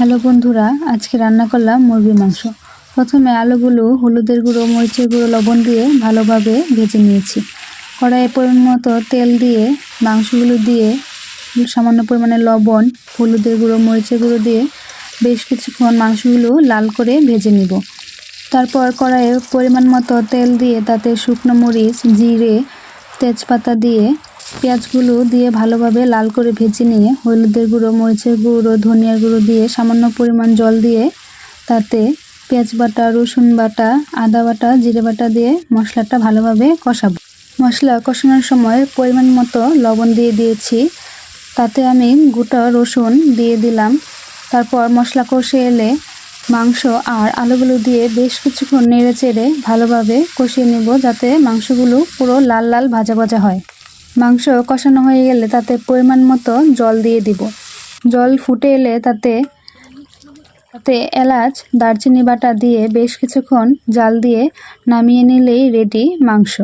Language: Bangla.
হ্যালো বন্ধুরা, আজকে রান্না করলাম মুরগির মাংস। প্রথমে আলুগুলো হলুদের গুঁড়ো, মরিচের গুঁড়ো, লবণ দিয়ে ভালোভাবে ভেজে নিয়েছি। কড়াইয়ে পরিমাণ মতো তেল দিয়ে মাংসগুলো দিয়ে সামান্য পরিমাণে লবণ, হলুদের গুঁড়ো, মরিচের গুঁড়ো দিয়ে বেশ কিছুক্ষণ মাংসগুলো লাল করে ভেজে নিব। তারপর কড়াইয়ে পরিমাণ মতো তেল দিয়ে তাতে শুকনো মরিচ, জিরে, তেজপাতা দিয়ে পেঁয়াজগুলো দিয়ে ভালোভাবে লাল করে ভেজে নিয়ে হলুদের গুঁড়ো, মরিচের গুঁড়ো, ধনিয়ার গুঁড়ো দিয়ে সামান্য পরিমাণ জল দিয়ে তাতে পেঁয়াজ বাটা, রসুন বাটা, আদা বাটা, জিরে বাটা দিয়ে মশলাটা ভালোভাবে কষাবো। মশলা কষানোর সময় পরিমাণ মতো লবণ দিয়ে দিয়েছি। তাতে আমি গোটা রসুন দিয়ে দিলাম। তারপর মশলা কষে এলে মাংস আর আলুগুলো দিয়ে বেশ কিছুক্ষণ নেড়ে চেড়ে ভালোভাবে কষিয়ে নেব, যাতে মাংসগুলো পুরো লাল লাল ভাজা ভাজা হয়। মাংস কষানো হয়ে গেলে তাতে পরিমাণ মতো জল দিয়ে দিব। জল ফুটে এলে তাতে এলাচ, দারচিনি বাটা দিয়ে বেশ কিছুক্ষণ জাল দিয়ে নামিয়ে নিলেই রেডি মাংস।